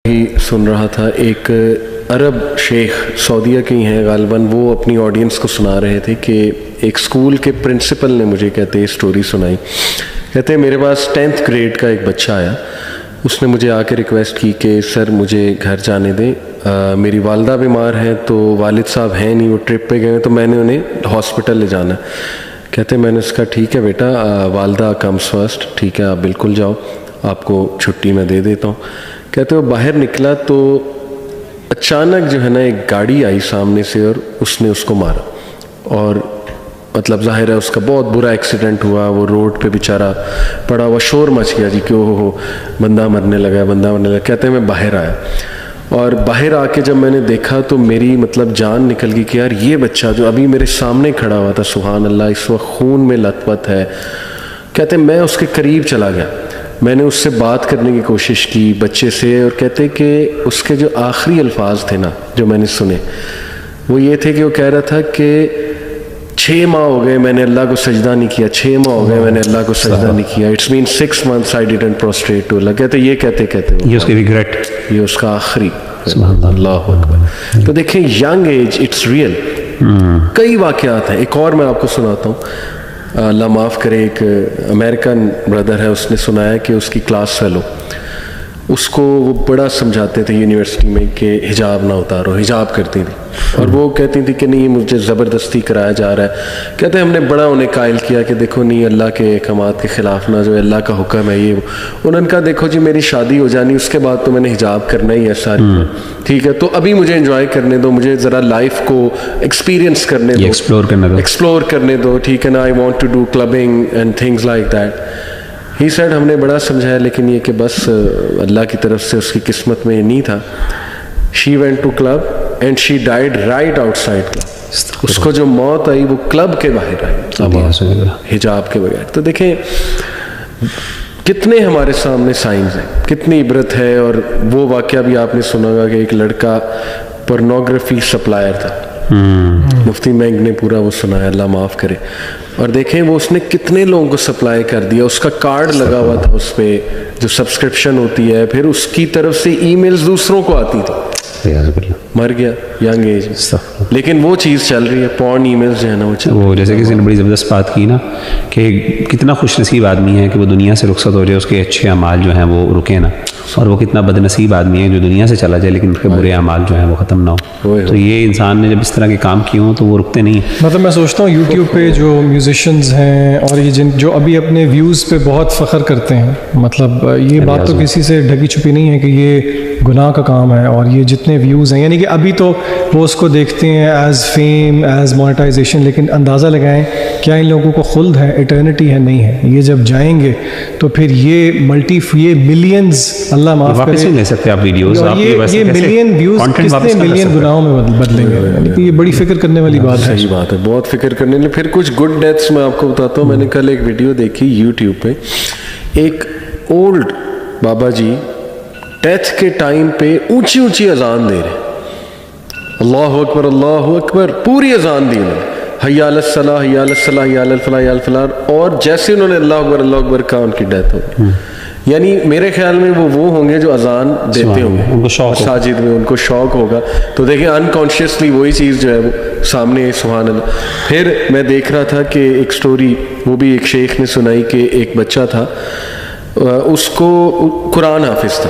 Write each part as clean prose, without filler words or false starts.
ہی سن رہا تھا، ایک عرب شیخ سعودیہ کے ہی ہیں غالباً، وہ اپنی آڈینس کو سنا رہے تھے کہ ایک اسکول کے پرنسپل نے مجھے کہتے اسٹوری سنائی. کہتے میرے پاس 10th گریڈ کا ایک بچہ آیا، اس نے مجھے آ کے ریکویسٹ کی کہ سر مجھے گھر جانے دیں، میری والدہ بیمار ہیں تو والد صاحب ہیں نہیں، وہ ٹرپ پہ گئے ہیں تو میں نے انہیں ہاسپٹل لے جانا. کہتے میں نے اس کا ٹھیک ہے بیٹا، والدہ کمز فرسٹ، ٹھیک ہے آپ بالکل جاؤ، آپ کو چھٹی میں دے دیتا ہوں. کہتے وہ باہر نکلا تو اچانک جو ہے نا ایک گاڑی آئی سامنے سے اور اس نے اس کو مارا، اور مطلب ظاہر ہے اس کا بہت برا ایکسیڈنٹ ہوا، وہ روڈ پہ بیچارہ پڑا ہوا، شور مچ گیا جی کہ ہو بندہ مرنے لگا، بندہ مرنے لگا. کہتے ہیں میں باہر آیا اور باہر آ کے جب میں نے دیکھا تو میری مطلب جان نکل گئی کہ یار یہ بچہ جو ابھی میرے سامنے کھڑا ہوا تھا سبحان اللہ اس وقت خون میں لت پت ہے. کہتے میں اس کے قریب چلا گیا، میں نے اس سے بات کرنے کی کوشش کی بچے سے، اور کہتے کہ اس کے جو آخری الفاظ تھے نا جو میں نے سنے وہ یہ تھے کہ وہ کہہ رہا تھا کہ 6 ماہ ہو گئے میں نے اللہ کو سجدہ نہیں کیا، 6 ماہ ہو گئے میں نے اللہ کو سجدہ نہیں کیا، it's main 6 months I didn't prostrate to Allah. کہتے یہ یہ اس کے ریگریٹ، یہ اس کا آخری. اللہ اکبر. تو دیکھیں ینگ ایج اٹس ریئل. کئی واقعات ہیں، ایک اور میں آپ کو سناتا ہوں، اللہ معاف کرے، ایک امریکن بردر ہے، اس نے سنایا کہ اس کی کلاس فیلو، اس کو وہ بڑا سمجھاتے تھے یونیورسٹی میں کہ حجاب نہ اتارو، حجاب کرتی تھی، اور وہ کہتی تھی کہ نہیں مجھے زبردستی کرایا جا رہا ہے. کہتے ہم نے بڑا انہیں قائل کیا کہ دیکھو نہیں اللہ کے احکامات کے خلاف نہ جو اللہ کا حکم ہے یہ وہ. انہوں نے کہا دیکھو جی میری شادی ہو جانی اس کے بعد تو میں نے حجاب کرنا ہی ہے ساری، ٹھیک ہے تو ابھی مجھے انجوائے کرنے دو، مجھے ذرا لائف کو ایکسپیرینس کرنے دو، ایکسپلور کرنے دو، ٹھیک ہے نا، I want to do clubbing and things like that. He said ہم نے بڑا سمجھایا لیکن یہ کہ بس اللہ کی طرف سے اس کی قسمت میں یہ نہیں تھا. She went to club and she died right outside club. اس کو جو موت آئی وہ کلب کے باہر آئی حجاب کے بغیر. تو دیکھیں کتنے ہمارے سامنے سائنز ہیں، کتنی عبرت ہے. اور وہ واقعہ بھی آپ نے سنا ہوگا کہ ایک لڑکا پورنوگرافی سپلائر تھا، مفتی مینگ نے پورا وہ سنایا اللہ معاف کرے. اور دیکھیں وہ اس نے کتنے لوگوں کو سپلائی کر دیا، اس کا کارڈ لگا ہوا تھا اس پہ جو سبسکرپشن ہوتی ہے، پھر اس کی طرف سے ای میلز دوسروں کو آتی تھی، مر گیا ینگ ایج. لیکن وہ چیز چل رہی ہے، پورن ای میلز جو ہے نا وہ جیسے کسی نے بڑی زبردست بات کی نا کہ کتنا خوش نصیب آدمی ہے کہ وہ دنیا سے رخصت ہو جائے، اس کے اچھے اعمال جو ہیں وہ رکے نا، اور وہ کتنا بد نصیب آدمی ہے جو دنیا سے چلا جائے لیکن اس کے برے اعمال جو ہیں وہ ختم نہ ہو. تو یہ انسان نے جب اس طرح کے کام کیے ہوں تو وہ رکتے نہیں. مطلب میں سوچتا ہوں یوٹیوب پہ جو میوزیشینز ہیں اور یہ جو ابھی اپنے ویوز پہ بہت فخر کرتے ہیں، مطلب یہ بات تو کسی سے ڈھکی چھپی نہیں ہے کہ یہ گناہ کا کام ہے، اور یہ جتنے ویوز ہیں یعنی کہ ابھی تو وہ اس کو دیکھتے ہیں ایز فیم ایز مونیٹائزیشن، لیکن اندازہ لگائیں کیا ان لوگوں کو خلد ہے، ایٹرنٹی ہے؟ نہیں ہے. یہ جب جائیں گے تو پھر یہ ملینز، اللہ معاف کرے، لے سکتے آپ ویڈیوز، یہ ملین ویوز کتنے ملین گناہوں میں بدلیں گے. یعنی کہ یہ بڑی فکر کرنے والی بات ہے. صحیح بات ہے، بہت فکر کرنے والی. پھر کچھ گڈ ڈیتھس میں آپ کو بتاتا ہوں. میں نے کل ایک ویڈیو دیکھی یوٹیوب پہ، ایک اولڈ بابا جی ڈیتھ کے ٹائم پہ اونچی اونچی اذان دے رہے، اللہ اکبر اللہ اکبر، پوری اذان دی انہوں نے، حی علی الصلاۃ حی علی الصلاۃ حی علی الفلاح حی علی الفلاح، اور جیسے انہوں نے اللہ اکبر کہا ان کی ڈیتھ ہو گئی. یعنی میرے خیال میں وہ ہوں گے جو اذان دیتے ہوں گے مساجد میں، ان کو شوق ہوگا. تو دیکھیں انکانشیسلی وہی چیز جو ہے وہ سامنے، سبحان اللہ. پھر میں دیکھ رہا تھا کہ ایک سٹوری وہ بھی ایک شیخ نے سنائی کہ ایک بچہ تھا، اس کو قرآن حافظ تھا،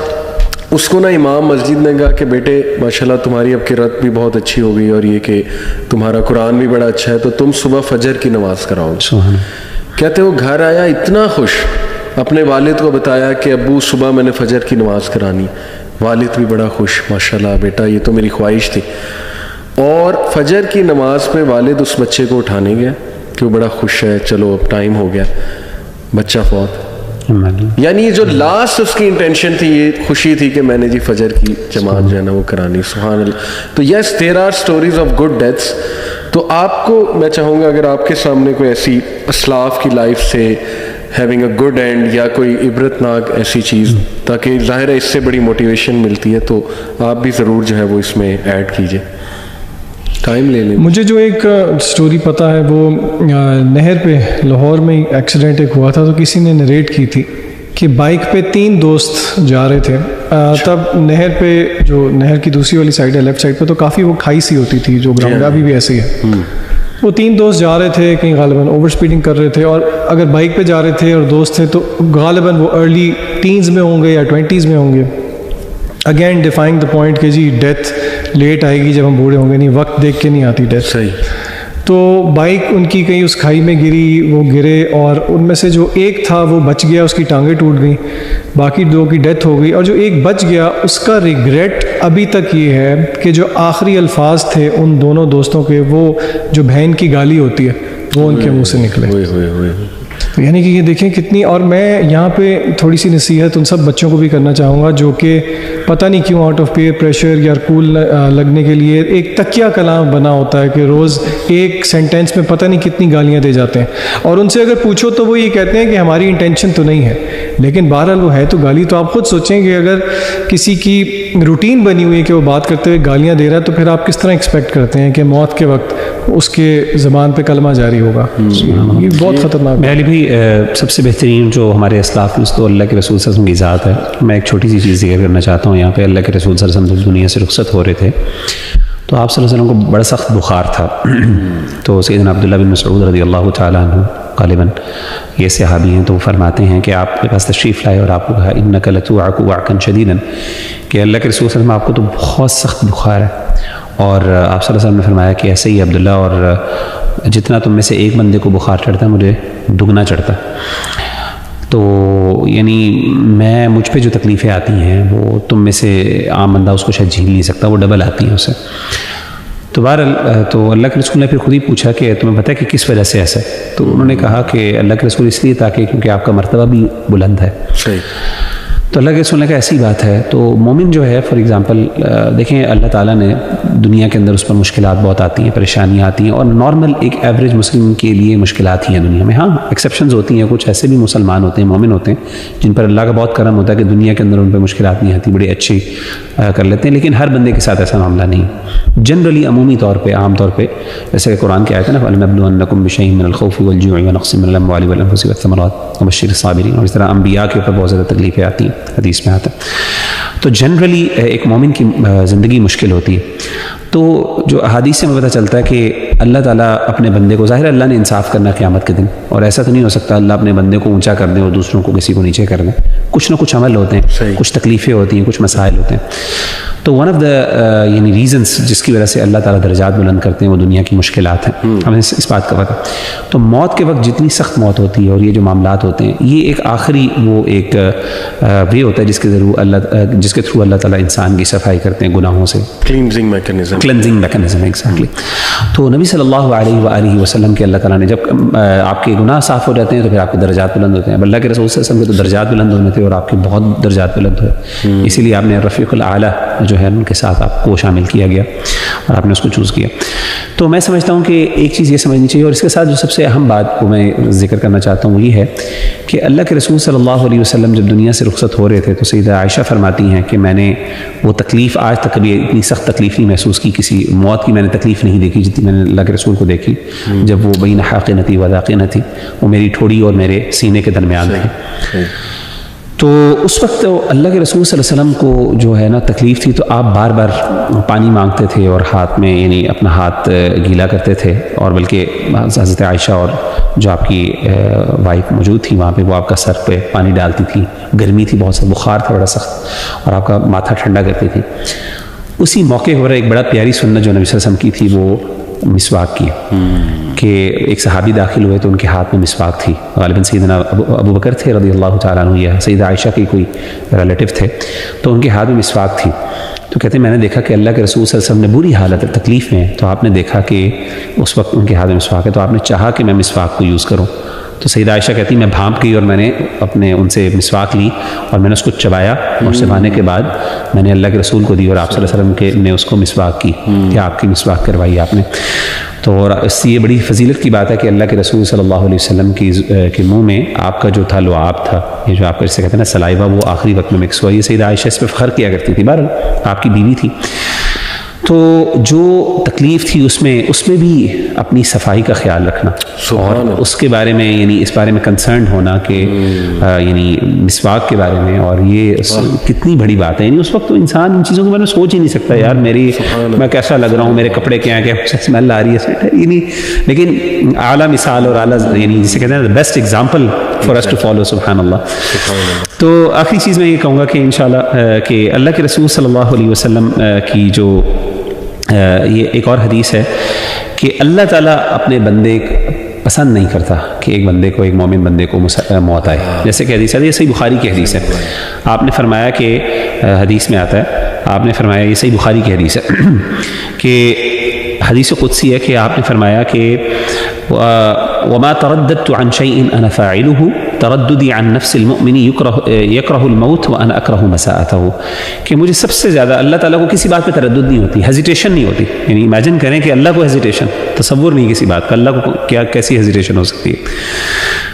اس کو نا امام مسجد نے کہا کہ بیٹے ماشاءاللہ تمہاری اب قرأت بھی بہت اچھی ہو گئی اور یہ کہ تمہارا قرآن بھی بڑا اچھا ہے تو تم صبح فجر کی نماز کراؤ. کہتے وہ گھر آیا اتنا خوش، اپنے والد کو بتایا کہ ابو صبح میں نے فجر کی نماز کرانی. والد بھی بڑا خوش، ماشاءاللہ بیٹا یہ تو میری خواہش تھی. اور فجر کی نماز پہ والد اس بچے کو اٹھانے گیا کہ وہ بڑا خوش ہے، چلو اب ٹائم ہو گیا، بچہ فوت. یعنی جو لاسٹ اس کی انٹینشن تھی یہ خوشی تھی کہ میں نے جی فجر کی جماعت جو ہے نا وہ کرانی. سبحان اللہ. تو yes there are stories of good deaths. تو آپ کو میں چاہوں گا اگر آپ کے سامنے کوئی ایسی اسلاف کی لائف سے ہیونگ اے گڈ اینڈ یا کوئی عبرت ناک ایسی چیز، تاکہ ظاہر ہے اس سے بڑی موٹیویشن ملتی ہے، تو آپ بھی ضرور جو ہے وہ اس میں ایڈ کیجیے. ٹائم لے لیں. مجھے جو ایک سٹوری پتہ ہے وہ نہر پہ لاہور میں ایکسیڈنٹ ایک ہوا تھا، تو کسی نے نریٹ کی تھی کہ بائک پہ 3 دوست جا رہے تھے. تب نہر پہ, جو نہر کی دوسری والی سائڈ ہے لیفٹ سائڈ پہ, تو کافی وہ کھائی سی ہوتی تھی, جو گراؤنڈ ابھی بھی ایسی ہے. وہ 3 دوست جا رہے تھے, کہیں غالباً اوور اسپیڈنگ کر رہے تھے, اور اگر بائک پہ جا رہے تھے اور دوست تھے تو غالباً وہ ارلی ٹینز میں ہوں گے یا 20s میں ہوں گے. اگین ڈیفائنگ دا پوائنٹ کہ جی ڈیتھ لیٹ آئے گی جب ہم بوڑھے ہوں گے, نہیں وقت دیکھ کے نہیں آتی ڈیتھ. صحیح. تو بائک ان کی کہیں اس کھائی میں گری, وہ گرے, اور ان میں سے جو ایک تھا وہ بچ گیا, اس کی ٹانگیں ٹوٹ گئیں, باقی 2 کی ڈیتھ ہو گئی. اور جو ایک بچ گیا اس کا ریگریٹ ابھی تک یہ ہے کہ جو آخری الفاظ تھے ان دونوں دوستوں کے, وہ جو بہن کی گالی ہوتی ہے وہ ان کے منہ سے نکلے. یعنی کہ یہ دیکھیں کتنی. اور میں یہاں پہ تھوڑی سی نصیحت ان سب بچوں کو بھی کرنا چاہوں گا جو کہ پتہ نہیں کیوں آؤٹ آف پیئر پریشر یا کول لگنے کے لیے ایک تکیہ کلام بنا ہوتا ہے کہ روز ایک سینٹینس میں پتہ نہیں کتنی گالیاں دے جاتے ہیں, اور ان سے اگر پوچھو تو وہ یہ کہتے ہیں کہ ہماری انٹینشن تو نہیں ہے, لیکن بہرحال وہ ہے تو گالی. تو آپ خود سوچیں کہ اگر کسی کی روٹین بنی ہوئی ہے کہ وہ بات کرتے ہوئے گالیاں دے رہا ہے, تو پھر آپ کس طرح ایکسپیکٹ کرتے ہیں کہ موت کے وقت اس کے زبان پہ کلمہ جاری ہوگا. یہ بہت خطرناک ہے. بھی سب سے بہترین جو ہمارے اسلاف میں تو اللہ کے رسول صلی اللہ علیہ وسلم کی ذات ہے. میں ایک چھوٹی سی چیز ذکر کرنا چاہتا ہوں یہاں پہ. اللہ کے رسول صلی اللہ علیہ وسلم دنیا سے رخصت ہو رہے تھے تو آپ صلی اللہ علیہ وسلم کو بڑا سخت بخار تھا. تو سیدنا عبداللہ بن مسعود رضی اللہ تعالیٰ عنہ غالباً یہ صحابی ہیں, تو وہ فرماتے ہیں کہ آپ کے پاس تشریف لائے اور آپ کو کہا انک لتوعک وعکا شدیدا, کہ اللہ کے رسول صلی اللہ علیہ وسلم آپ کو تو بہت سخت بخار ہے. اور آپ صلی اللہ علیہ وسلم نے فرمایا کہ ایسے ہی عبداللہ, اور جتنا تم میں سے ایک بندے کو بخار چڑھتا ہے مجھے دگنا چڑھتا. تو یعنی مجھ پہ جو تکلیفیں آتی ہیں وہ تم میں سے عام بندہ اس کو شاید جھیل نہیں سکتا, وہ ڈبل آتی ہیں اسے. تو بہرحال تو اللہ کے رسول نے پھر خود ہی پوچھا کہ تمہیں پتہ ہے کہ کس وجہ سے ایسا ہے؟ تو انہوں نے کہا کہ اللہ کے رسول اس لیے تاکہ کیونکہ آپ کا مرتبہ بھی بلند ہے. صحیح. تو اللہ کے رسول نے کہا ایسی بات ہے. تو مومن جو ہے فار ایگزامپل دیکھیں اللہ تعالیٰ نے دنیا کے اندر اس پر مشکلات بہت آتی ہیں, پریشانیاں آتی ہیں, اور نارمل ایک ایوریج مسلم کے لیے مشکلات ہی ہیں دنیا میں. ہاں ایکسیپشنز ہوتی ہیں, کچھ ایسے بھی مسلمان ہوتے ہیں, مومن ہوتے ہیں جن پر اللہ کا بہت کرم ہوتا ہے کہ دنیا کے اندر ان پہ مشکلات نہیں آتی, بڑے اچھی کر لیتے ہیں. لیکن ہر بندے کے ساتھ ایسا معاملہ نہیں. جنرلی عمومی طور پہ, عام طور پہ, جیسے کہ قرآن کی آیت ہے نا فَلَنَبْلُوَنَّكُمْ بِشَيْءٍ مِّنَ الْخَوْفِ وَالْجُوعِ وَنَقْصٍ مِّنَ الْأَمْوَالِ وَالْأَنفُسِ وَالثَّمَرَاتِ وَبَشِّرِ الصَّابِرِينَ. اور اس طرح انبیاء کے اوپر بہت زیادہ تکلیفیں آتی ہیں, حدیث میں آتا ہے. تو جنرلی ایک مومن کی زندگی مشکل ہوتی ہے. تو جو احادیث سے ہمیں پتہ چلتا ہے کہ اللہ تعالیٰ اپنے بندے کو, ظاہر اللہ نے انصاف کرنا قیامت کے دن, اور ایسا تو نہیں ہو سکتا اللہ اپنے بندے کو اونچا کر دیں اور دوسروں کو کسی کو نیچے کر دیں. کچھ نہ کچھ عمل ہوتے ہیں, کچھ تکلیفیں ہوتی ہیں, کچھ مسائل ہوتے ہیں. تو ون آف دا یعنی ریزنس جس کی وجہ سے اللہ تعالیٰ درجات بلند کرتے ہیں وہ دنیا کی مشکلات ہیں. ہمیں اس بات کا پتہ. تو موت کے وقت جتنی سخت موت ہوتی ہے اور یہ جو معاملات ہوتے ہیں, یہ ایک آخری وہ ایک وے ہوتا ہے جس کے تھرو اللہ تعالیٰ انسان کی صفائی کرتے ہیں گناہوں سے. Cleansing mechanism exactly. تو نبی صلی اللہ علیہ وآلہ وسلم کے اللہ تعالیٰ نے جب آپ کے گناہ صاف ہو جاتے ہیں تو پھر آپ کے درجات بلند ہوتے ہیں. اب اللہ کے رسول صلی اللہ علیہ وسلم کے تو درجات بلند ہونے تھے اور آپ کے بہت درجات بلند ہوئے, اسی لیے آپ نے رفیق الاعلیٰ جو ہے ان کے ساتھ آپ کو شامل کیا گیا اور آپ نے اس کو چوز کیا. تو میں سمجھتا ہوں کہ ایک چیز یہ سمجھنی چاہیے, اور اس کے ساتھ جو سب سے اہم بات کو میں ذکر کرنا چاہتا ہوں وہ یہ ہے کہ اللہ کے رسول صلی اللہ علیہ وسلم جب دنیا سے رخصت ہو رہے تھے تو سیدہ عائشہ فرماتی ہیں کہ میں نے وہ تکلیف آج تک کبھی اتنی سخت تکلیف نہیں محسوس کی, کسی موت کی میں نے تکلیف نہیں دیکھی جتنی میں نے اللہ کے رسول کو دیکھی جب وہ بین حاقنتی و ذاقنتی, وہ میری ٹھوڑی اور میرے سینے کے درمیان تھے. تو اس وقت اللہ کے رسول صلی اللہ علیہ وسلم کو جو ہے نا تکلیف تھی, تو آپ بار بار پانی مانگتے تھے اور ہاتھ میں یعنی اپنا ہاتھ گیلا کرتے تھے, اور بلکہ حضرت عائشہ اور جو آپ کی وائف موجود تھی وہاں پہ وہ آپ کا سر پہ پانی ڈالتی تھی. گرمی تھی, بہت سا بخار تھا بڑا سخت, اور آپ کا ماتھا ٹھنڈا کرتی تھی. اسی موقع پر ایک بڑا پیاری سنت جو نبی صلی اللہ علیہ وسلم کی تھی وہ مسواک کی, کہ ایک صحابی داخل ہوئے تو ان کے ہاتھ میں مسواک تھی. غالباً سیدنا ابو بکر تھے رضی اللہ تعالیٰ عنہ, یا سیدہ عائشہ کی کوئی ریلیٹو تھے, تو ان کے ہاتھ میں مسواک تھی. تو کہتے ہیں میں نے دیکھا کہ اللہ کے رسول صلی اللہ علیہ وسلم نے بری حالت تکلیف میں, تو آپ نے دیکھا کہ اس وقت ان کے ہاتھ میں مسواک ہے, تو آپ نے چاہا کہ میں مسواک کو یوز کروں. تو سیدہ عائشہ کہتی میں بھانپ گئی اور میں نے اپنے ان سے مسواک لی اور میں نے اس کو چبایا, اور چبانے کے بعد میں نے اللہ کے رسول کو دی, اور آپ صلی اللہ علیہ وسلم نے اس کو مسواک کی کہ آپ کی مسواک کروائی آپ نے. تو اس سے یہ بڑی فضیلت کی بات ہے کہ اللہ کے رسول صلی اللہ علیہ وسلم کے منہ میں آپ کا جو تھا لعاب تھا, یہ جو آپ کو اس سے کہتے ہیں نا سلائیوا, وہ آخری وقت میں مکس ہوا. یہ سیدہ عائشہ اس پہ فخر کیا کرتی تھی, بہرحال آپ کی بیوی تھی. تو جو تکلیف تھی اس میں بھی اپنی صفائی کا خیال رکھنا اور اس کے بارے میں یعنی اس بارے میں کنسرنڈ ہونا کہ یعنی مسواک کے بارے میں. اور یہ کتنی بڑی بات ہے. یعنی اس وقت تو انسان ان چیزوں کے بارے میں سوچ ہی نہیں سکتا یار میں کیسا لگ رہا ہوں, میرے کپڑے کیا ہیں, کیا اسمیل آ رہی ہے یعنی. لیکن اعلیٰ مثال اور اعلیٰ یعنی جسے کہتے ہیں best example for us to follow. سبحان اللہ. تو آخری چیز میں یہ کہوں گا کہ انشاءاللہ کہ اللہ کے رسول صلی اللہ علیہ وسلم کی جو یہ ایک اور حدیث ہے کہ اللہ تعالیٰ اپنے بندے پسند نہیں کرتا کہ ایک بندے کو, ایک مومن بندے کو موت آئے. جیسے کہ حدیث ہے, یہ صحیح بخاری کی حدیث ہے. آپ نے فرمایا کہ حدیث میں آتا ہے, آپ نے فرمایا, یہ صحیح بخاری کی حدیث ہے کہ حدیث قدسی ہے کہ آپ نے فرمایا کہ وما ترددت عن شيء انا فاعله ترددي عن نفس المؤمن يكره الموت وانا اكره مساءته. کہ مجھے سب سے زیادہ اللہ تعالیٰ کو کسی بات پہ تردد نہیں ہوتی, ہیزیٹیشن نہیں ہوتی. یعنی امیجن کریں کہ اللہ کو ہیزیٹیشن, تصور نہیں کسی بات کا, اللہ کو کیا کیسی ہیزیٹیشن ہو سکتی ہے.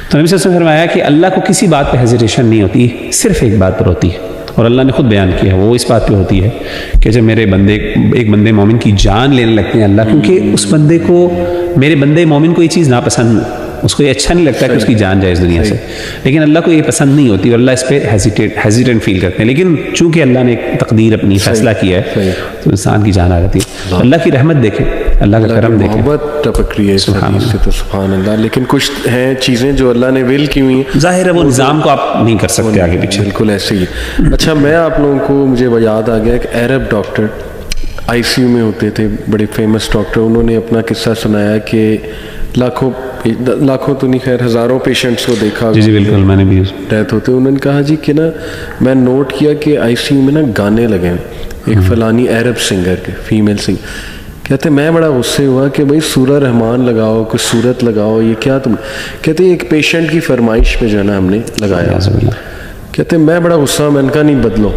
تو نبی صلی اللہ علیہ وسلم نے فرمایا کہ اللہ کو کسی بات پہ ہیزیٹیشن نہیں ہوتی, صرف ایک بات پر ہوتی ہے. اور اللہ نے خود بیان کیا وہ اس بات پہ ہوتی ہے کہ جب میرے بندے ایک بندے مومن کی جان لینے لگتے ہیں اللہ, کیونکہ اس بندے کو, میرے بندے مومن کو یہ چیز ناپسند, اس کو یہ اچھا نہیں لگتا کہ اس کی جان جائے اس دنیا سے, لیکن اللہ کو یہ پسند نہیں ہوتی اور اللہ اس پہ ہیزیٹنٹ فیل کرتے ہیں. لیکن چونکہ اللہ نے ایک تقدیر اپنی فیصلہ کیا ہے تو انسان کی جان آ جاتی ہے. اللہ کی رحمت دیکھیں, اللہ کا کرم دیکھیں, محبت ٹپک رہی ہے اس حدیث سے تو سبحان اللہ. لیکن کچھ ہیں چیزیں جو اللہ نے ول کی ہوئی ہیں, ظاہر ہے وہ نظام کو آپ نہیں کر سکتے آگے پیچھے. بالکل ایسے ہی. اچھا میں آپ لوگوں کو, مجھے یاد آ گیا ایک عرب ڈاکٹر آئی سی یو میں ہوتے تھے, بڑے فیمس ڈاکٹر, انہوں نے اپنا قصہ سنایا کہ لاکھوں تو نہیں خیر ہزاروں پیشنٹس کو دیکھا. جی بالکل, میں نے بھی ڈیتھ ہوتے. انہوں نے کہا جی کہ نا میں نوٹ کیا کہ آئی سی یو میں نا گانے لگے ہیں, ایک فلانی عرب سنگر کے, فیمیل سنگر. کہتے میں بڑا غصے ہوا کہ بھائی سورہ رحمان لگاؤ, کچھ صورت لگاؤ, یہ کیا تم. کہتے ایک پیشنٹ کی فرمائش پہ جو ہے نا ہم نے لگایا. کہتے میں بڑا غصہ, میں نے کہا نہیں بدلو,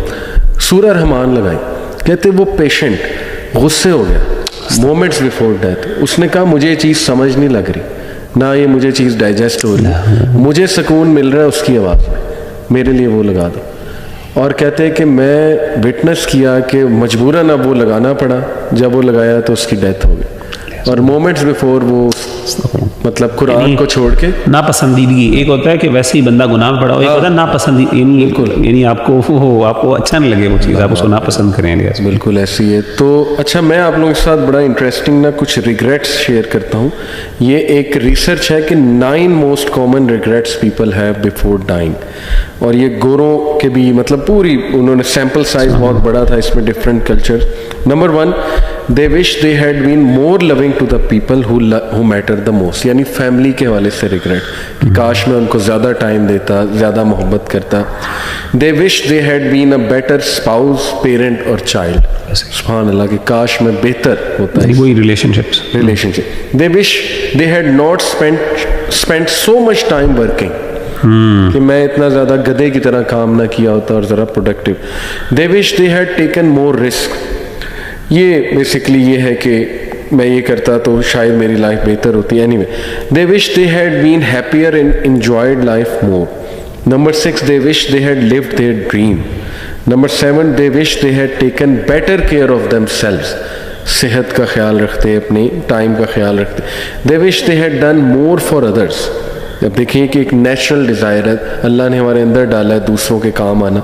سورہ رحمان لگائی. کہتے وہ پیشنٹ غصے ہو گیا مومنٹس بیفور ڈیتھ. اس نے کہا مجھے یہ چیز سمجھ نہیں لگ رہی, نہ یہ مجھے چیز ڈائجسٹ ہو رہی, مجھے سکون مل رہا ہے اس کی آواز میں, میرے لیے وہ لگا دو. اور کہتے ہیں کہ میں وٹنس کیا کہ مجبوراً اب وہ لگانا پڑا, جب وہ لگایا تو اس کی ڈیتھ ہو گئی. اور مومنٹس بیفور وہ مطلب قرآن کو چھوڑ کے ناپسندیدگی, ایک ہوتا ہے کہ ویسے ہی بندہ گناہ میں پڑا ہو, ایک ہوتا ہے ناپسندیدگی, یعنی آپ کو آپ کو اچھا نہیں لگے وہ چیز, آپ اس کو ناپسند کریں. بالکل ایسی ہے. تو اچھا میں آپ لوگوں کے ساتھ بڑا انٹرسٹنگ نا کچھ ریگریٹس شیئر کرتا ہوں. یہ ایک ریسرچ ہے کہ 9 most common regrets people have before dying. اور یہ گوروں کے بھی مطلب پوری انہوں نے سیمپل سائز بہت بڑا تھا, اس میں different culture. Number 1, they wish they had been more loving to the people who mattered the most. یعنی فیملی کے حوالے سے ریگریٹ کہ کاش میں ان کو زیادہ ٹائم دیتا, زیادہ محبت کرتا. they wish they had been a better spouse, parent اور child. سبحان اللہ, کہ کاش میں بہتر ہوتا ہے وہی relation ship. they wish they had not spent so much time working. کہ میں اتنا زیادہ گدھے کی طرح کام نہ کیا ہوتا اور ذرا productive. they wish they had taken more risk. یہ بیسکلی یہ ہے کہ میں یہ کرتا تو شاید میری لائف بہتر ہوتی. Any way they wish they had been happier and enjoyed life more. Number 6, they wish they had lived their dream. Number 7, they wish they had taken better care of themselves. صحت کا خیال رکھتے, اپنی time کا خیال رکھتے. they wish they had done more for others. اب دیکھیں کہ ایک نیچرل ڈیزائر ہے اللہ نے ہمارے اندر ڈالا ہے دوسروں کے کام آنا.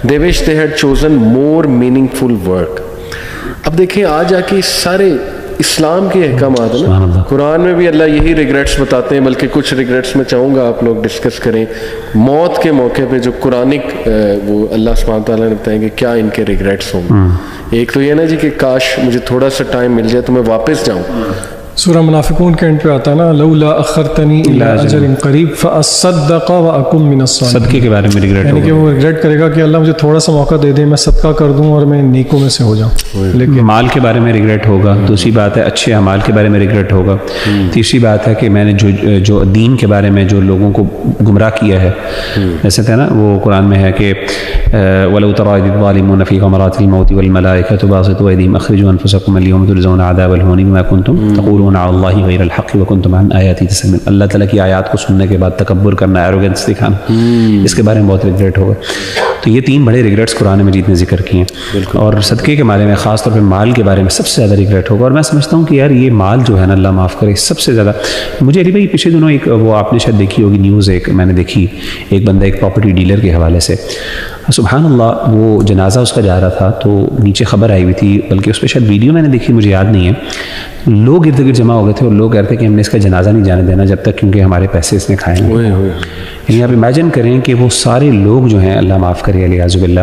they wish they had chosen more meaningful work. اب دیکھیں آ جا کے سارے اسلام کے احکامات ہیں نا, قرآن میں بھی اللہ یہی ریگریٹس بتاتے ہیں. بلکہ کچھ ریگریٹس میں چاہوں گا آپ لوگ ڈسکس کریں موت کے موقع پہ, جو قرآنک وہ اللہ سبحانہ تعالیٰ نے بتائیں کہ کیا ان کے ریگریٹس ہوں گے. ایک تو یہ نا جی کہ کاش مجھے تھوڑا سا ٹائم مل جائے تو میں واپس جاؤں. سورہ منافقون کے اینڈ پہ آتا ہے نا لولا اخرتنی الی اجل قریب فاصدق واکن من الصالحین. صدقے کے بارے میں ریگریٹ, یعنی کہ وہ ریگریٹ کرے گا کہ اللہ مجھے تھوڑا سا موقع دے دے, میں صدقہ کر دوں اور میں نیکوں میں سے ہو جاؤں. لیکن مال کے بارے میں ریگریٹ ہوگا. دوسری بات ہے اچھے اعمال کے بارے میں ریگریٹ ہوگا. تیسری بات ہے کہ میں نے جو دین کے بارے میں جو لوگوں کو گمراہ کیا ہے, جیسے تھا نا وہ قرآن میں ہے کہ وَلَوْ تَرَىٰ إِذِ الظَّالِمُونَ فِي غَمَرَاتِ الْمَوْتِ وَالْمَلَائِكَةُ بَاسِطُو أَيْدِيهِمْ أَخْرِجُوا أَنفُسَكُمُ الْيَوْمَ تُجْزَوْنَ عَذَابَ الْهُونِ بِمَا كُنتُمْ یقولون علی اللہ غیر الحق وکنتم عن آیاتی تستکبرون. اللہ تعالیٰ کی آیات کو سننے کے بعد تکبر کرنا, ایروگنس دکھانا, اس کے بارے میں بہت ریگریٹ ہوگا. تو یہ 3 بڑے ریگریٹس قرآن مجید نے ذکر کیے ہیں. اور صدقے کے بارے میں, خاص طور پہ مال کے بارے میں سب سے زیادہ ریگریٹ ہوگا. اور میں سمجھتا ہوں کہ یار یہ مال جو ہے نا, اللہ معاف کرے, سب سے زیادہ مجھے علی بھائی پچھلے دنوں ایک وہ آپ نے شاید دیکھی ہوگی نیوز, ایک میں نے دیکھی, ایک بندہ ایک پراپرٹی ڈیلر کے حوالے سے, سبحان اللہ, وہ جنازہ اس کا جا رہا تھا تو نیچے خبر آئی ہوئی تھی, بلکہ اس پہ شاید ویڈیو میں نے دیکھی, مجھے یاد نہیں ہے, لوگ ارد گرد جمع ہو گئے تھے اور لوگ کہتے ہیں کہ ہم نے اس کا جنازہ نہیں جانے دینا جب تک کیونکہ ہمارے پیسے اس نے کھائے ہیں. یعنی آپ امیجن کریں کہ وہ سارے لوگ جو ہیں, اللہ معاف کرے علیہ باللہ,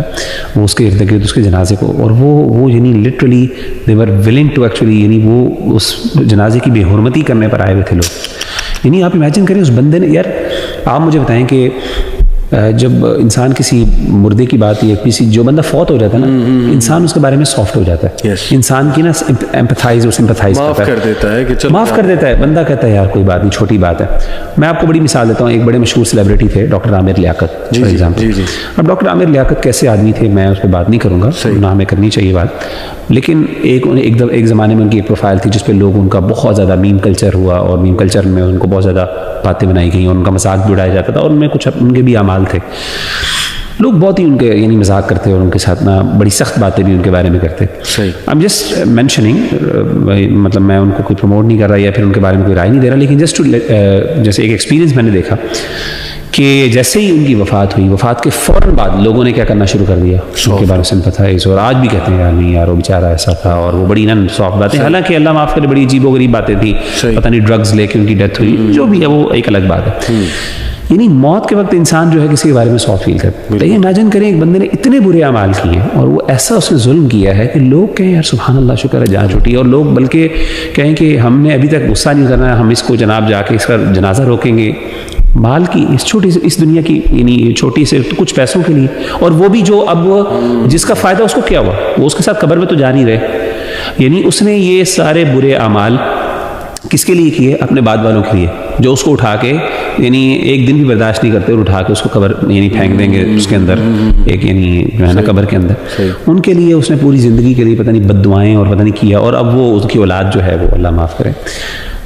وہ اس کے ارد گرد اس کے جنازے کو, اور وہ یعنی literally they were willing to actually, یعنی وہ اس جنازے کی بے حرمتی کرنے پر آئے ہوئے تھے لوگ. یعنی آپ امیجن کریں اس بندے نے, یار آپ مجھے بتائیں کہ جب انسان کسی مردے کی بات یا کسی جو بندہ فوت ہو جاتا ہے نا, انسان اس کے بارے میں سافٹ ہو جاتا ہے, انسان کی نا ایمپتھائز کر دیتا ہے, کہ معاف کر دیتا ہے. بندہ کہتا ہے یار کوئی بات نہیں, چھوٹی بات ہے. میں آپ کو بڑی مثال دیتا ہوں, ایک بڑے مشہور سیلیبریٹی تھے doctor Aamir Liaquat for example. اب ڈاکٹر عامر لیاقت کیسے آدمی تھے میں اس پہ بات نہیں کروں گا, نہ ہمیں کرنی چاہیے بات, لیکن ایک زمانے میں ان کی ایک پروفائل تھی جس پہ لوگ ان کا بہت زیادہ میم کلچر ہوا, اور میم کلچر میں ان کو بہت زیادہ باتیں بنائی گئیں, ان کا مذاق بھی اڑایا جاتا تھا, اور ان میں کچھ ان کے بھی اعمال تھے. لوگ بہت ہی ان کے یعنی مذاق کرتے اور ان کے ساتھ نا بڑی سخت باتیں بھی ان کے بارے میں کرتے. I'm just mentioning, مطلب میں ان کو کوئی پروموٹ نہیں کر رہا یا پھر ان کے بارے میں کوئی رائے نہیں دے رہا, لیکن جیسے ایک ایکسپیرینس میں نے دیکھا کہ جیسے ہی ان کی وفات ہوئی, وفات کے فوراً بعد لوگوں نے کیا کرنا شروع کر دیا, ان کے بارے میں سمپتھائز, اور آج بھی کہتے ہیں یار نہیں یار وہ بیچارہ ایسا تھا, اور وہ بڑی نا سافٹ باتیں, حالانکہ اللہ معاف کرے بڑی عجیب و غریب باتیں تھیں, پتہ نہیں ڈرگز لے کے ان کی ڈیتھ ہوئی, جو بھی ہے وہ ایک الگ بات ہے. یعنی موت کے وقت انسان جو ہے کسی کے بارے میں سافٹ فیل کرتا ہے. لیکن امیجن کریں ایک بندے نے اتنے برے اعمال کیے ہیں اور وہ ایسا اس نے ظلم کیا ہے کہ لوگ کہیں یار سبحان اللہ شکر ہے جان چھوٹی, اور لوگ بلکہ کہیں کہ ہم نے ابھی تک غصہ نہیں کرنا ہے, ہم اس کو جناب جا کے اس کا جنازہ روکیں گے مال کی اس چھوٹی سے اس دنیا کی یعنی چھوٹی سے کچھ پیسوں کے لیے. اور وہ بھی جو اب جس کا فائدہ اس کو کیا ہوا, وہ اس کے ساتھ قبر میں تو جا نہیں رہے. یعنی اس نے یہ سارے برے اعمال کس کے لیے کیے, اپنے بعد والوں کے لیے, جو اس کو اٹھا کے یعنی ایک دن بھی برداشت نہیں کرتے اور اٹھا کے اس کو قبر یعنی پھینک دیں گے اس کے اندر, ایک یعنی جو ہے نا قبر کے اندر. ان کے لیے اس نے پوری زندگی کے لیے پتہ نہیں بد دعائیں اور پتہ نہیں کیا, اور اب وہ اس کی اولاد جو ہے وہ اللہ معاف کرے.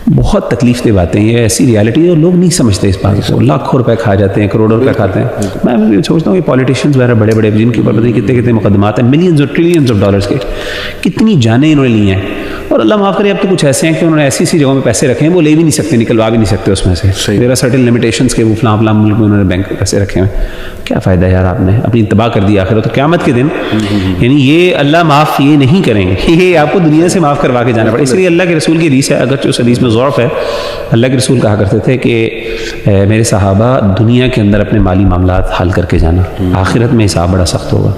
بہت تکلیف دہ باتیں, یہ ایسی ریالٹی ہے اور لوگ نہیں سمجھتے اس بات کو. لاکھوں روپے کھا جاتے ہیں, کروڑوں روپے کھاتے ہیں. میں سوچتا ہوں یہ پالیٹیشینز وغیرہ بڑے بڑے جن کے اوپر پتہ نہیں کتنے کتنے مقدمات ہیں, ملینز اور ٹریلینز آف ڈالرز کے, کتنی جانیں انہوں نے لی ہیں. اور اللہ معاف کرے اب تو کچھ ایسے ہیں کہ انہوں نے ایسی جگہوں میں پیسے رکھے ہیں وہ لے بھی نہیں سکتے, نکلوا بھی نہیں سکتے اس میں سے. دیر آر سرٹن لمیٹیشنز کے وہ فلاں فلاں ملک میں انہوں نے بینک پیسے رکھے ہیں. کیا فائدہ ہے یار, آپ نے اپنی تباہ کر دیا آخر تو قیامت کے دن. یعنی یہ اللہ معاف یہ نہیں کریں گے, یہ آپ کو دنیا سے معاف کروا کے جانا پڑے. اس لیے اللہ کے رسول کی حدیث ہے, اگرچہ اس حدیث میں ضعف ہے, اللہ کے رسول کہا کرتے تھے کہ میرے صحابہ دنیا کے اندر اپنے مالی معاملات حل کر کے جانا, آخرت میں حساب بڑا سخت ہوگا.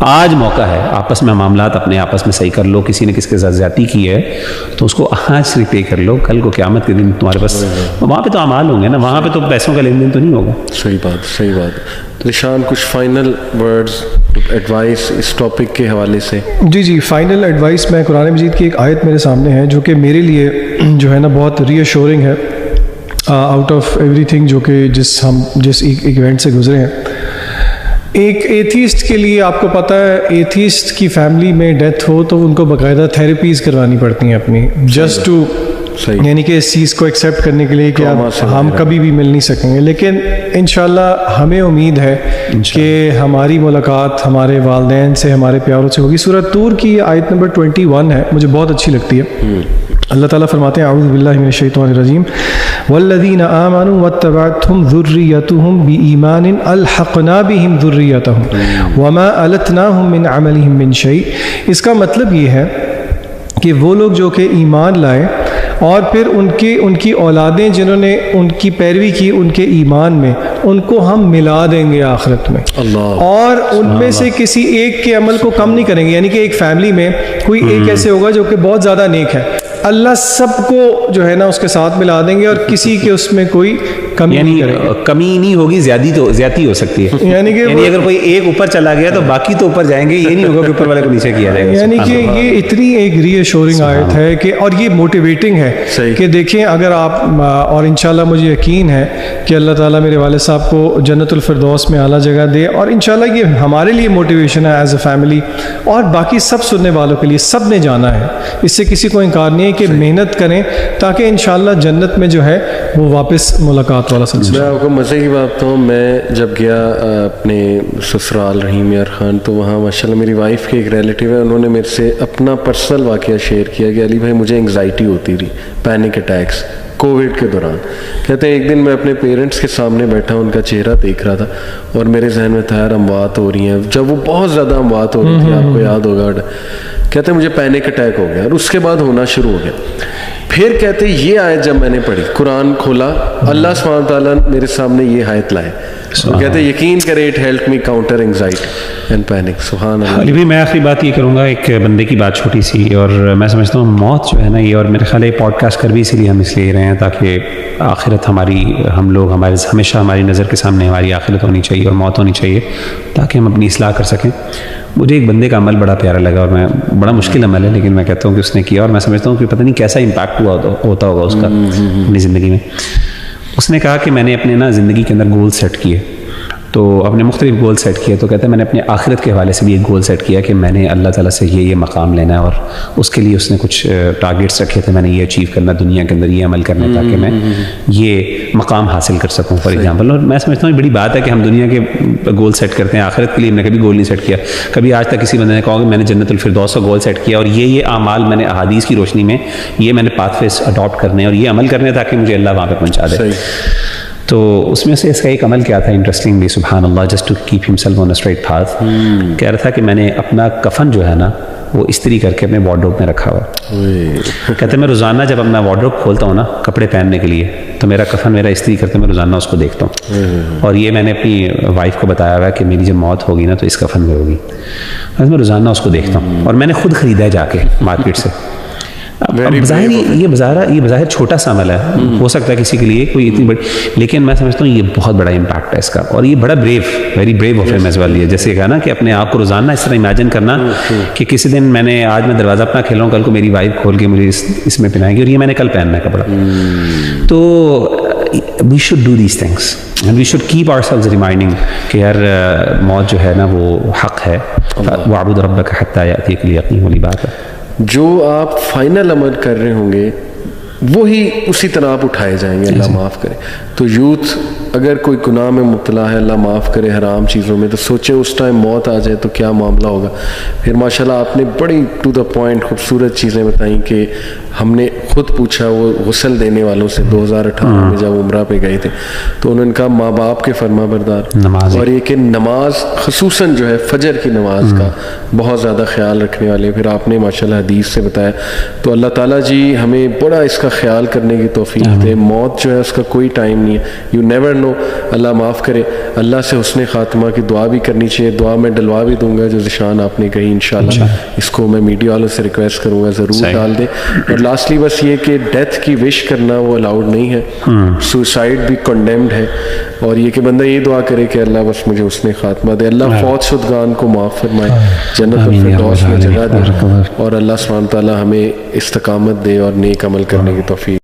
آج موقع ہے آپس میں معاملات اپنے آپس میں صحیح کر لو, کسی نے کس کے ساتھ زیادتی کی ہے تو اس کو آج سے پے کر لو, کل کو قیامت کے دن تمہارے پاس وہاں پہ تو اعمال ہوں گے نا, وہاں پہ تو پیسوں کا لین دین تو نہیں ہوگا. صحیح بات, صحیح بات. نشان کچھ فائنل ورڈز ایڈوائس اس ٹاپک کے حوالے سے؟ جی فائنل ایڈوائس, میں قرآن مجید کی ایک آیت میرے سامنے ہے جو کہ میرے لیے جو ہے نا بہت ری ایشورنگ ہے آؤٹ آف ایوری تھنگ جو کہ جس ایونٹ سے گزرے ہیں. ایک ایتھیسٹ کے لیے آپ کو پتہ ہے, ایتھیسٹ کی فیملی میں ڈیتھ ہو تو ان کو باقاعدہ تھیراپیز کروانی پڑتی ہیں اپنی, جسٹ ٹو یعنی کہ اس چیز کو ایکسیپٹ کرنے کے لیے کہ ہم کبھی بھی مل نہیں سکیں گے. لیکن انشاءاللہ ہمیں امید ہے کہ ہماری ملاقات ہمارے والدین سے, ہمارے پیاروں سے ہوگی. سورۃ طور کی آیت نمبر 21 ہے, مجھے بہت اچھی لگتی ہے. اللہ تعالیٰ فرماتے ہیں اعوذ باللہ من الشیطان الرجیم والذین آمنوا واتبعتهم ذریتهم بایمان الحقنا بهم ذریتهم وما التناهم من عملهم من شیء. اس کا مطلب یہ ہے کہ وہ لوگ جو کہ ایمان لائے اور پھر ان کی اولادیں جنہوں نے ان کی پیروی کی ان کے ایمان میں, ان کو ہم ملا دیں گے آخرت میں, اور ان میں سے کسی ایک کے عمل کو کم نہیں کریں گے. یعنی کہ ایک فیملی میں کوئی ایک ایسے ہوگا جو کہ بہت زیادہ نیک ہے, اللہ سب کو جو ہے نا اس کے ساتھ ملا دیں گے اور کسی کے اس میں کوئی کمی نہیں کریں گے. کمی نہیں ہوگی, زیادتی ہو سکتی ہے. یعنی کہ اگر کوئی ایک اوپر چلا گیا تو باقی تو اوپر جائیں گے, یہ نہیں ہوگا کہ اوپر والے کو نیچے کیا جائے گا. یعنی کہ یہ اتنی ایک ری ایشورنگ آیت ہے کہ, اور یہ موٹیویٹنگ ہے کہ دیکھیں اگر آپ, اور انشاءاللہ مجھے یقین ہے کہ اللہ تعالیٰ میرے والد صاحب کو جنت الفردوس میں اعلیٰ جگہ دے, اور انشاءاللہ یہ ہمارے لیے موٹیویشن ہے ایز اے فیملی, اور باقی سب سننے والوں کے لیے. سب نے جانا ہے, اس سے کسی کو انکار نہیں ہے کہ محنت کریں تاکہ انشاءاللہ جنت میں جو ہے وہ واپس ملاقات والا سلسلہ. میں آپ کو مزے کی بات بتاؤں, میں جب گیا اپنے سسرال رحیم یار خان, تو وہاں ماشاءاللہ میری وائف کے ایک ریلیٹیو ہے, انہوں نے میرے سے اپنا پرسنل واقعہ شیئر کیا کہ علی بھائی مجھے انگزائٹی ہوتی رہی, پینک اٹیکس کووڈ کے دوران. کہتے ہیں ایک دن میں اپنے پیرنٹس کے سامنے بیٹھا, ان کا چہرہ دیکھ رہا تھا, اور میرے ذہن میں تھا یار اموات ہو رہی ہیں, جب وہ بہت زیادہ اموات ہو رہی تھی, آپ کو یاد ہوگا. کہتے ہیں مجھے پینک اٹیک ہو گیا, اور اس کے بعد ہونا شروع ہو گیا. پھر کہتے ہیں یہ آیت جب میں نے پڑھی, قرآن کھولا, اللہ سبحانہ تعالیٰ میرے سامنے یہ آیت لائے, کہتے ہیں یقین کرے it help me counter anxiety and panic. سبحان اللہ. علی بھائی میں آخری بات یہ کروں گا, ایک بندے کی بات چھوٹی سی, اور میں سمجھتا ہوں موت جو ہے نا یہ, اور میرے خیال ہے پوڈ کاسٹ کر بھی اسی لیے ہم اس لیے رہے ہیں تاکہ آخرت ہماری, ہم لوگ ہمیشہ ہماری نظر کے سامنے ہماری آخرت ہونی چاہیے اور موت ہونی چاہیے تاکہ ہم اپنی اصلاح کر سکیں. مجھے ایک بندے کا عمل بڑا پیارا لگا, اور میں بڑا مشکل عمل ہے لیکن میں کہتا ہوں کہ اس نے کیا, اور میں سمجھتا ہوں کہ پتہ نہیں کیسا امپیکٹ ہوتا ہوگا اس کا اپنی زندگی میں. اس نے کہا کہ میں نے اپنے نا زندگی کے اندر گول سیٹ کیے, تو اپنے مختلف گول سیٹ کیے. تو کہتا ہے میں نے اپنے آخرت کے حوالے سے بھی ایک گول سیٹ کیا کہ میں نے اللہ تعالیٰ سے یہ مقام لینا ہے, اور اس کے لیے اس نے کچھ ٹارگیٹس رکھے تھے, میں نے یہ اچیو کرنا دنیا کے اندر, یہ عمل کرنا تاکہ میں یہ مقام حاصل کر سکوں فار ایگزامپل. اور میں سمجھتا ہوں بڑی بات ہے کہ ہم دنیا کے گول سیٹ کرتے ہیں, آخرت کے لیے ہم نے کبھی گول نہیں سیٹ کیا. کبھی آج تک کسی بندے نے کہا کہ میں نے جنت الفردوس کا گول سیٹ کیا, اور یہ اعمال میں نے احادیث کی روشنی میں یہ میں نے پاتھ ویز اڈاپٹ کرنے اور یہ عمل کرنے تاکہ مجھے اللہ وہاں پہ پہنچا دے. تو اس میں سے اس کا ایک عمل کیا تھا انٹرسٹنگلی, سبحان اللہ, just to keep himself on a street path. کہہ رہا تھا کہ میں نے اپنا کفن جو ہے نا وہ استری کر کے اپنے وارڈروب میں رکھا ہوا. کہتے میں روزانہ جب اپنا وارڈروب کھولتا ہوں نا کپڑے پہننے کے لیے, تو میرا کفن میرا استری کرتے میں روزانہ اس کو دیکھتا ہوں, اور یہ میں نے اپنی وائف کو بتایا ہوا ہے کہ میری جب موت ہوگی نا تو اس کفن میں ہوگی. میں روزانہ اس کو دیکھتا ہوں, اور میں نے خود خریدا ہے جا کے مارکیٹ سے. بظاہر یہ بظاہر چھوٹا سا عمل ہے, ہو سکتا ہے کسی کے لیے کوئی اتنی بڑی, لیکن میں سمجھتا ہوں یہ بہت بڑا امپیکٹ ہے اس کا, اور یہ بڑا ویری بریو آف ہم ایز ویل. جیسے کہا نا کہ اپنے آپ کو روزانہ اس طرح امیجن کرنا کہ کسی دن آج میں دروازہ اپنا کھیلا ہوں, کل کو میری وائف کھول کے مجھے اس میں پہنائے گی, اور یہ میں نے کل پہننا ہے کپڑا. تو we should do these things and we should keep ourselves reminding کہ یار موت جو ہے نا وہ حق ہے. وَاعْبُدْ رَبَّكَ حَتَّىٰ يَأْتِيَكَ الْيَقِينُ والی بات ہے. جو آپ فائنل عمل کر رہے ہوں گے وہی اسی طرح آپ اٹھائے جائیں گے, اللہ معاف کرے. تو یوتھ اگر کوئی گناہ میں مبتلا ہے, اللہ معاف کرے, حرام چیزوں میں, تو سوچیں اس ٹائم موت آ جائے تو کیا معاملہ ہوگا. پھر ماشاءاللہ آپ نے بڑی ٹو دا پوائنٹ خوبصورت چیزیں بتائیں کہ ہم نے خود پوچھا وہ غسل دینے والوں سے 2018 میں جب عمرہ پہ گئے تھے, تو انہوں نے کہا ماں باپ کے فرما بردار, اور یہ کہ نماز خصوصاً جو ہے فجر کی نماز کا بہت زیادہ خیال رکھنے والے. پھر آپ نے ماشاءاللہ حدیث سے بتایا. تو اللہ تعالیٰ جی ہمیں بڑا اس کا خیال کرنے کی توفیق دے. موت جو ہے اس کا کوئی ٹائم نہیں ہے, یو نیور نو. اللہ معاف کرے. اللہ سے حسن خاتمہ کی دعا بھی کرنی چاہیے, دعا میں ڈلوا بھی دوں گا جو ذشان آپ نے کہی انشاءاللہ. اس کو میں میڈیا والوں سے ریکویسٹ کروں گا ضرور ڈال دیں. اور لاسٹلی بس یہ کہ ڈیتھ کی وش کرنا وہ الاؤڈ نہیں ہے, سوسائڈ بھی کنڈیمڈ ہے. اور یہ کہ بندہ یہ دعا کرے کہ اللہ بس مجھے حسن خاتمہ دے, اللہ فوت شدگان کو معاف فرمائے, جنت الفردوس میں جگہ دے, اور اللہ سبحانہ تعالیٰ ہمیں استقامت دے اور نیک عمل کرنے کی توفیق.